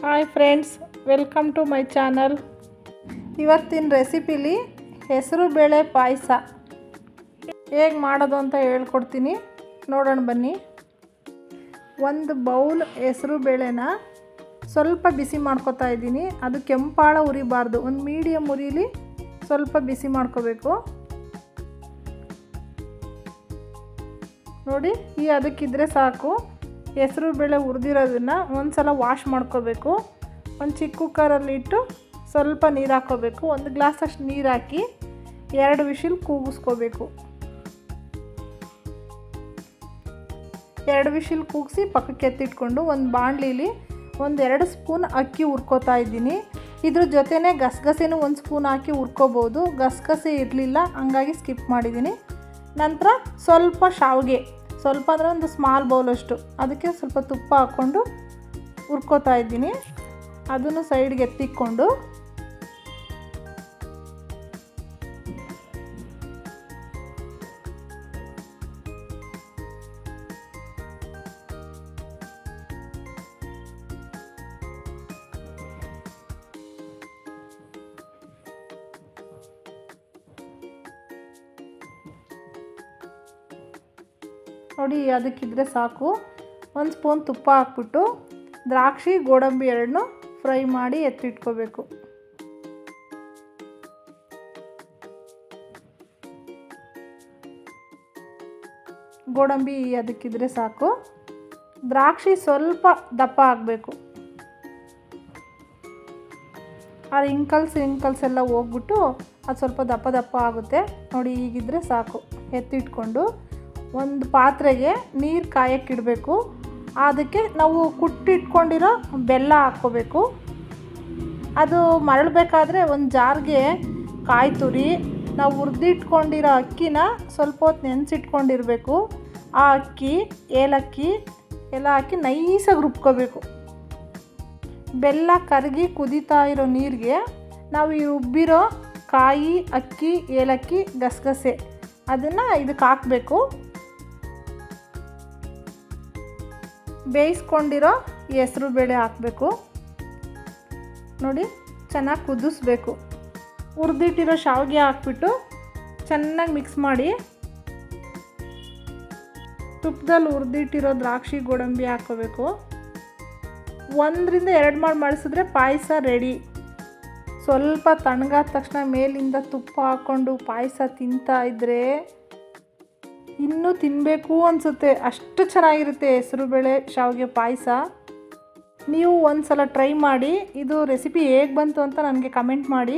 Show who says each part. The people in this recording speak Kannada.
Speaker 1: Hi friends, welcome to my channel. ಇವತ್ತಿನ ರೆಸಿಪಿಲಿ ಹೆಸರು ಬೇಳೆ ಪಾಯಸ ಹೇಗೆ ಮಾಡೋದು ಅಂತ ಹೇಳ್ಕೊಡ್ತೀನಿ, ನೋಡೋಣ ಬನ್ನಿ. ಒಂದು ಬೌಲ್ ಹೆಸರು ಬೇಳೆನ ಸ್ವಲ್ಪ ಬಿಸಿ ಮಾಡ್ಕೊತಾ ಇದ್ದೀನಿ. ಅದು ಕೆಂಪಾಳ ಉರಿಬಾರ್ದು, ಒಂದು ಮೀಡಿಯಮ್ ಉರಿಲಿ ಸ್ವಲ್ಪ ಬಿಸಿ ಮಾಡ್ಕೋಬೇಕು. ನೋಡಿ, ಈ ಅದಕ್ಕಿದ್ರೆ ಸಾಕು. ಹೆಸರು ಬೇಳೆ ಹುರಿದಿರೋದನ್ನು ಒಂದು ಸಲ ವಾಶ್ ಮಾಡ್ಕೋಬೇಕು. ಒಂದು ಚಿಕ್ಕ ಕುಕ್ಕರಲ್ಲಿ ಇಟ್ಟು ಸ್ವಲ್ಪ ನೀರು ಹಾಕ್ಕೋಬೇಕು. ಒಂದು ಗ್ಲಾಸಷ್ಟು ನೀರು ಹಾಕಿ 2 ವಿಷಿಲ್ ಕೂಗಿಸ್ಕೋಬೇಕು. 2 ವಿಷಿಲ್ ಕೂಗಿಸಿ ಪಕ್ಕಕ್ಕೆ ಎತ್ತಿಟ್ಕೊಂಡು ಒಂದು ಬಾಣಲಿಲಿ 1-2 ಸ್ಪೂನ್ ಅಕ್ಕಿ ಹುರ್ಕೋತಾ ಇದ್ದೀನಿ. ಇದ್ರ ಜೊತೆನೇ ಗಸಗಸೆನೂ 1 ಸ್ಪೂನ್ ಹಾಕಿ ಹುರ್ಕೋಬೋದು. ಗಸಗಸೆ ಇರಲಿಲ್ಲ, ಹಂಗಾಗಿ ಸ್ಕಿಪ್ ಮಾಡಿದ್ದೀನಿ. ನಂತರ ಸ್ವಲ್ಪ ಶಾವಿಗೆ, ಸ್ವಲ್ಪ ಅಂದರೆ ಒಂದು ಸ್ಮಾಲ್ ಬೌಲಷ್ಟು, ಅದಕ್ಕೆ ಸ್ವಲ್ಪ ತುಪ್ಪ ಹಾಕ್ಕೊಂಡು ಹುರ್ಕೋತಾ ಇದ್ದೀನಿ. ಅದನ್ನು ಸೈಡ್ಗೆ ಎತ್ತಿಕೊಂಡು ನೋಡಿ, ಅದಕ್ಕಿದ್ರೆ ಸಾಕು. 1 ಸ್ಪೂನ್ ತುಪ್ಪ ಹಾಕ್ಬಿಟ್ಟು ದ್ರಾಕ್ಷಿ ಗೋಡಂಬಿ 2 ಫ್ರೈ ಮಾಡಿ ಎತ್ತಿಟ್ಕೋಬೇಕು. ಗೋಡಂಬಿ ಅದಕ್ಕಿದ್ರೆ ಸಾಕು. ದ್ರಾಕ್ಷಿ ಸ್ವಲ್ಪ ದಪ್ಪ ಆಗಬೇಕು. ಆ ರಿಂಕಲ್ಸ್ ಎಲ್ಲ ಹೋಗ್ಬಿಟ್ಟು ಅದು ಸ್ವಲ್ಪ ದಪ್ಪ ಆಗುತ್ತೆ. ನೋಡಿ, ಹೀಗಿದ್ರೆ ಸಾಕು. ಎತ್ತಿಟ್ಕೊಂಡು ಒಂದು ಪಾತ್ರೆಗೆ ನೀರು ಕಾಯಕ್ಕಿಡಬೇಕು. ಅದಕ್ಕೆ ನಾವು ಕುಟ್ಟಿಟ್ಕೊಂಡಿರೋ ಬೆಲ್ಲ ಹಾಕ್ಕೋಬೇಕು. ಅದು ಮರಳಬೇಕಾದ್ರೆ ಒಂದು ಜಾರ್ಗೆ ಕಾಯಿ ತುರಿ, ನಾವು ಹುರಿದಿಟ್ಕೊಂಡಿರೋ ಅಕ್ಕಿನ ಸ್ವಲ್ಪ ಹೊತ್ತು ನೆನೆಸಿಟ್ಕೊಂಡಿರಬೇಕು. ಆ ಅಕ್ಕಿ, ಏಲಕ್ಕಿ ಎಲ್ಲ ಹಾಕಿ ನೈಸಾಗಿ ರುಬ್ಕೋಬೇಕು. ಬೆಲ್ಲ ಕರಗಿ ಕುದೀತಾ ಇರೋ ನೀರಿಗೆ ನಾವು ಈ ರುಬ್ಬಿರೋ ಕಾಯಿ, ಅಕ್ಕಿ, ಏಲಕ್ಕಿ, ಗಸಗಸೆ ಅದನ್ನು ಇದಕ್ಕೆ ಹಾಕಬೇಕು. ಬೇಯಿಸ್ಕೊಂಡಿರೋ ಹೆಸರು ಬೇಳೆ ಹಾಕಬೇಕು. ನೋಡಿ, ಚೆನ್ನಾಗಿ ಕುದಿಸ್ಬೇಕು. ಹುರಿದಿಟ್ಟಿರೋ ಶಾವಿಗೆ ಹಾಕ್ಬಿಟ್ಟು ಚೆನ್ನಾಗಿ ಮಿಕ್ಸ್ ಮಾಡಿ ತುಪ್ಪದಲ್ಲಿ ಹುರಿದಿಟ್ಟಿರೋ ದ್ರಾಕ್ಷಿ ಗೋಡಂಬಿ ಹಾಕ್ಕೋಬೇಕು. 1-2 ಮಾಡಿಸಿದ್ರೆ ಪಾಯಸ ರೆಡಿ. ಸ್ವಲ್ಪ ತಣ್ಣಗಾದ ತಕ್ಷಣ ಮೇಲಿಂದ ತುಪ್ಪ ಹಾಕ್ಕೊಂಡು ಪಾಯಸ ತಿಂತಾ ಇದ್ದರೆ ಇನ್ನೂ ತಿನ್ನಬೇಕು ಅನಿಸುತ್ತೆ. ಅಷ್ಟು ಚೆನ್ನಾಗಿರುತ್ತೆ ಹೆಸರುಬೇಳೆ ಶಾವಿಗೆ ಪಾಯಸ. ನೀವು ಒಂದು ಸಲ ಟ್ರೈ ಮಾಡಿ. ಇದು ರೆಸಿಪಿ ಹೇಗೆ ಬಂತು ಅಂತ ನನಗೆ ಕಮೆಂಟ್ ಮಾಡಿ.